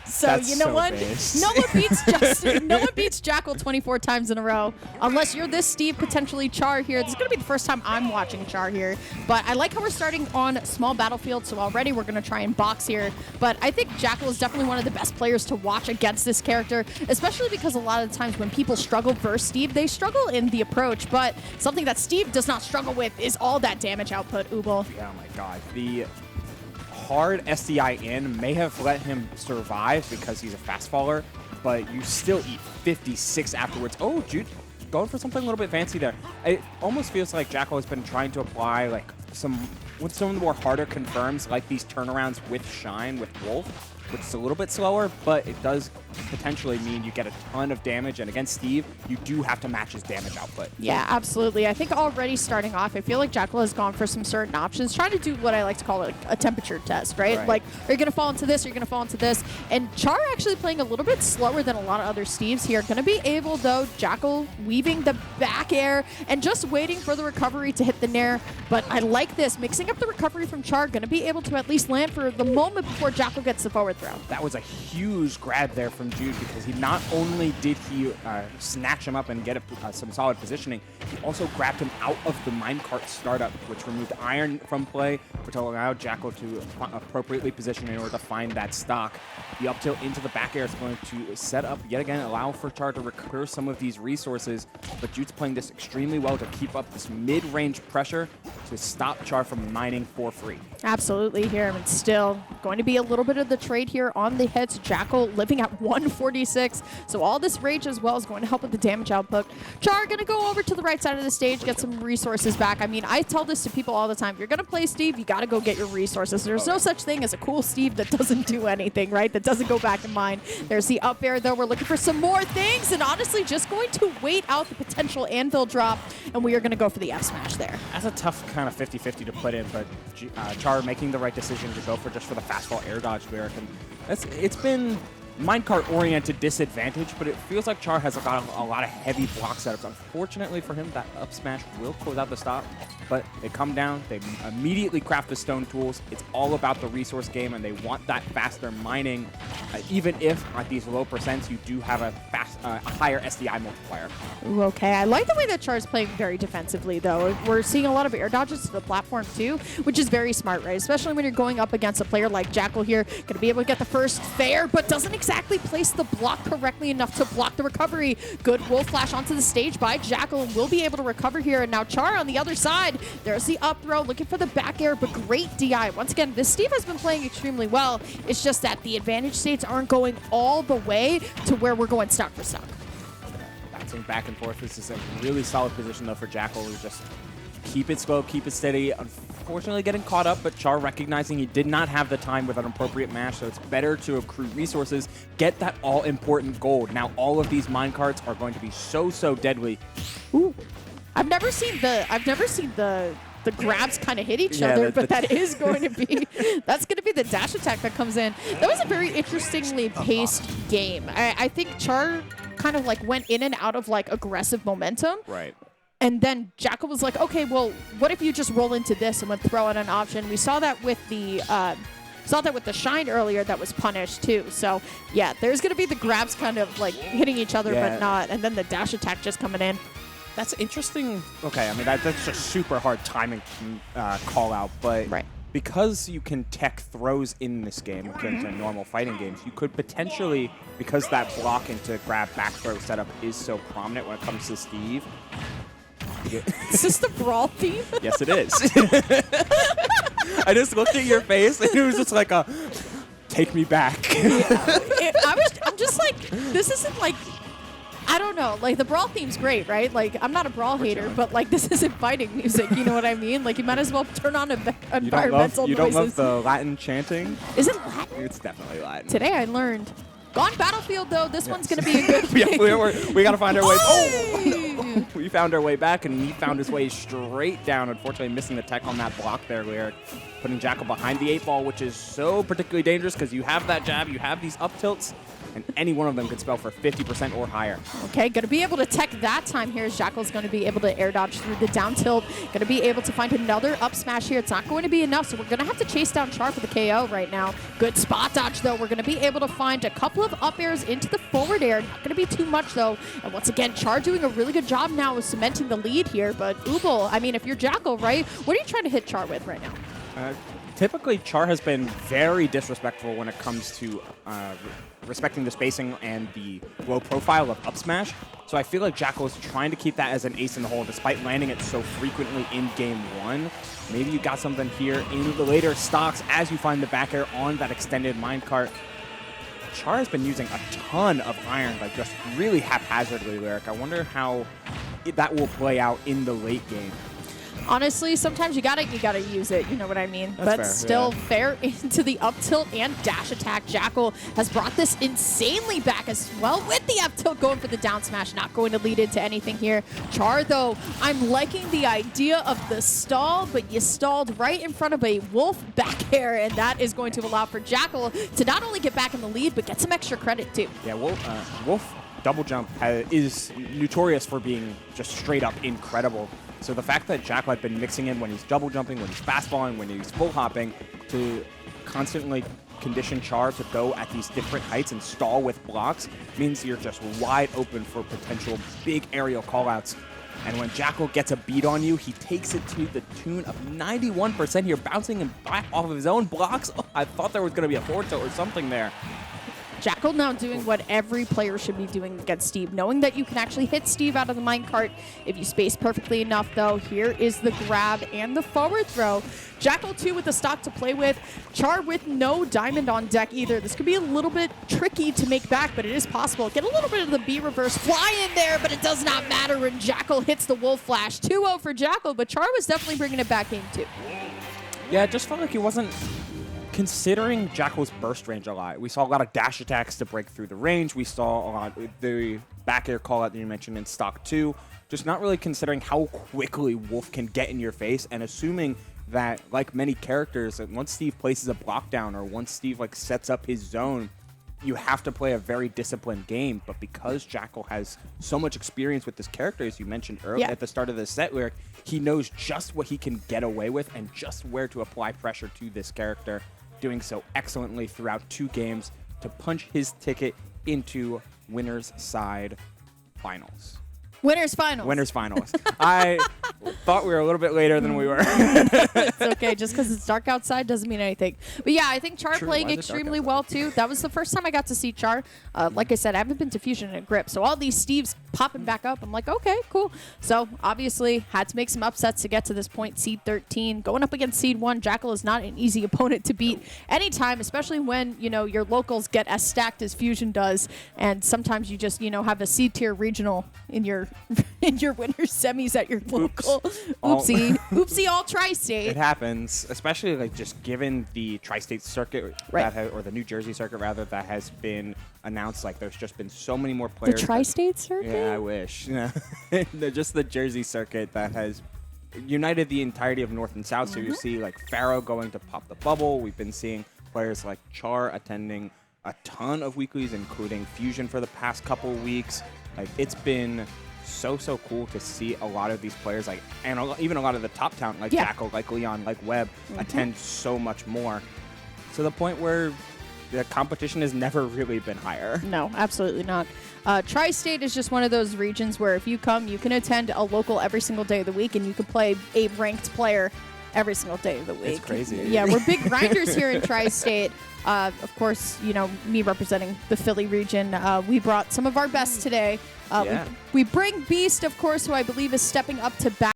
So you know what? Base. No one beats Justin. No one beats Jakal 24 times in a row, unless you're this Steve, potentially Char here. This is going to be the first time I'm watching Char here. But I like how we're starting on small battlefield, so already we're going to try and box here. But I think Jakal is definitely one of the best players to watch against this character, especially because a lot of the times when people struggle versus Steve, they struggle in the approach. But something that Steve does not struggle with is all that damage output, Ubel. Oh my god. The hard SDI in may have let him survive because he's a fast faller, but you still eat 56 afterwards. Oh, Jude going for something a little bit fancy there. It almost feels like Jakal has been trying to apply like some of the more harder confirms, like these turnarounds with Shine, with Wolf, which is a little bit slower, but it does potentially mean you get a ton of damage. And against Steve, you do have to match his damage output. Yeah, absolutely. I think already starting off, I feel like Jakal has gone for some certain options, trying to do what I like to call a temperature test, right? Like, are you going to fall into this? Are you going to fall into this? And Char actually playing a little bit slower than a lot of other Steves here. Going to be able, though, Jakal weaving the back air and just waiting for the recovery to hit the nair. But I like this. Mixing up the recovery from Char, going to be able to at least land for the moment before Jakal gets the forward throw. That was a huge grab there from Jude, because he not only did he snatch him up and get some solid positioning, he also grabbed him out of the minecart startup, which removed Iron from play, which allowed Jakal to appropriately position in order to find that stock. The up tilt into the back air is going to set up, yet again, allow for Char to recur some of these resources, but Jude's playing this extremely well to keep up this mid-range pressure to stop Char from mining for free. Absolutely here, and still going to be a little bit of the trade here on the hits. Jakal living at 146, so all this rage as well is going to help with the damage output. Char going to go over to the right side of the stage, get some resources back. I mean, I tell this to people all the time. If you're going to play Steve, you got to go get your resources. There's no such thing as a cool Steve that doesn't do anything, right? That doesn't go back in mine. There's the up air, though. We're looking for some more things, and honestly, just going to wait out the potential anvil drop, and we are going to go for the F smash there. That's a tough kind of 50-50 to put in, but Char making the right decision to go for just for the fastball air dodge lyric. And it's been minecart-oriented disadvantage, but it feels like Char has got a lot of heavy block setups. Unfortunately for him, that up smash will close out the stop, but they come down, they immediately craft the stone tools. It's all about the resource game, and they want that faster mining, even if at these low percents you do have a higher SDI multiplier. Ooh, okay, I like the way that Char is playing very defensively, though. We're seeing a lot of air dodges to the platform, too, which is very smart, right? Especially when you're going up against a player like Jakal here. Going to be able to get the first fair, but doesn't exactly place the block correctly enough to block the recovery. Good wolf flash onto the stage by Jakal, and will be able to recover here. And now Char on the other side. There's the up throw, looking for the back air, but great DI. Once again, this Steve has been playing extremely well. It's just that the advantage states aren't going all the way to where we're going stock for stock. Bouncing back and forth. This is a really solid position, though, for Jakal to just keep it slow, keep it steady. Unfortunately getting caught up, but Char recognizing he did not have the time with an appropriate match, so it's better to accrue resources, get that all-important gold. Now all of these minecarts are going to be so deadly. Ooh. I've never seen the grabs kind of hit each other, but that is going to be that's going to be the dash attack that comes in. That was a very interestingly paced game. I think Char kind of like went in and out of like aggressive momentum. Right. And then Jakal was like, okay, well, what if you just roll into this and would throw out an option? We saw that with the Shine earlier that was punished too. So yeah, there's going to be the grabs kind of like hitting each other, but not, and then the dash attack just coming in. That's interesting. Okay, I mean, that's just super hard timing call out, but because you can tech throws in this game compared to normal fighting games, you could potentially, because that block into grab back throw setup is so prominent when it comes to Steve. Is this the brawl theme? Yes, it is. I just looked at your face, and it was just like a, take me back. I'm just like, this isn't like, I don't know, like the brawl theme's great, right? Like I'm not a brawl hater, but like this isn't fighting music, you know what I mean? Like you might as well turn on environmental noises. You don't love the Latin chanting? Is it Latin? It's definitely Latin. Today I learned. Gone Battlefield though, this one's gonna be a good thing. we gotta find our way. Oh no! We found our way back, and he found his way straight down. Unfortunately, missing the tech on that block there, Lyric, putting Jakal behind the 8 ball, which is so particularly dangerous because you have that jab, you have these up tilts, and any one of them could spell for 50% or higher. Okay, going to be able to tech that time here as Jakal's going to be able to air dodge through the down tilt. Going to be able to find another up smash here. It's not going to be enough, so we're going to have to chase down Char for the KO right now. Good spot dodge, though. We're going to be able to find a couple of up airs into the forward air. Not going to be too much, though. And once again, Char doing a really good job now of cementing the lead here. But Ubel, I mean, if you're Jakal, right, what are you trying to hit Char with right now? Typically, Char has been very disrespectful when it comes to respecting the spacing and the low profile of up smash. So I feel like Jakal is trying to keep that as an ace in the hole, despite landing it so frequently in game one. Maybe you got something here in the later stocks as you find the back air on that extended minecart. Char has been using a ton of iron, like just really haphazardly, Lyric. I wonder how that will play out in the late game. Honestly, sometimes you gotta use it, you know what I mean? That's but fair, still, yeah. fair into the up tilt and dash attack. Jakal has brought this insanely back as well with the up tilt going for the down smash, not going to lead into anything here. Char, though, I'm liking the idea of the stall, but you stalled right in front of a wolf back air, and that is going to allow for Jakal to not only get back in the lead, but get some extra credit too. Yeah, Wolf double jump is notorious for being just straight up incredible. So the fact that Jakal had been mixing in when he's double jumping, when he's fastballing, when he's full hopping, to constantly condition Char to go at these different heights and stall with blocks means you're just wide open for potential big aerial callouts. And when Jakal gets a beat on you, he takes it to the tune of 91% here, bouncing him back off of his own blocks. Oh, I thought there was going to be a forward tilt or something there. Jakal now doing what every player should be doing against Steve, knowing that you can actually hit Steve out of the minecart if you space perfectly enough, though. Here is the grab and the forward throw. Jakal, too, with the stock to play with. Char with no diamond on deck either. This could be a little bit tricky to make back, but it is possible. Get a little bit of the B reverse fly in there, but it does not matter when Jakal hits the wolf flash. 2-0 for Jakal, but Char was definitely bringing it back game 2. Yeah, it just felt like he wasn't considering Jakal's burst range a lot. We saw a lot of dash attacks to break through the range. We saw a lot of the back air call out that you mentioned in stock 2. Just not really considering how quickly Wolf can get in your face and assuming that, like many characters, that once Steve places a block down or once Steve like sets up his zone, you have to play a very disciplined game. But because Jakal has so much experience with this character, as you mentioned earlier at the start of the set, Lyric, he knows just what he can get away with and just where to apply pressure to this character, doing so excellently throughout 2 games to punch his ticket into winner's side finals. Winners finals. Winners finals. I thought we were a little bit later than we were. It's okay. Just because it's dark outside doesn't mean anything. But yeah, I think Char playing extremely well too. That was the first time I got to see Char. Like I said, I haven't been to Fusion and Grip, so all these Steves popping back up. I'm like, okay, cool. So obviously had to make some upsets to get to this point. Seed 13 going up against Seed 1. Jakal is not an easy opponent to beat anytime, especially when your locals get as stacked as Fusion does, and sometimes you just have a seed tier regional in your winners semis at your local. Oopsie, all tri-state. It happens, especially like just given the tri-state circuit or the New Jersey circuit rather that has been announced. Like there's just been so many more players. The tri-state circuit? Yeah, I wish. Just the Jersey circuit that has united the entirety of North and South. So you see like Pharaoh going to pop the bubble. We've been seeing players like Char attending a ton of weeklies, including Fusion for the past couple weeks. Like it's been so cool to see a lot of these players, like, and even a lot of the top talent, like Jakal, like Leon, like Webb, attend so much more, to the point where the competition has never really been higher. No, absolutely not. Tri-State is just one of those regions where if you come, you can attend a local every single day of the week, and you can play a ranked player every single day of the week. It's crazy. Yeah, we're big grinders here in Tri-State. Of course, me representing the Philly region, we brought some of our best today. We bring Beast, of course, who I believe is stepping up to bat.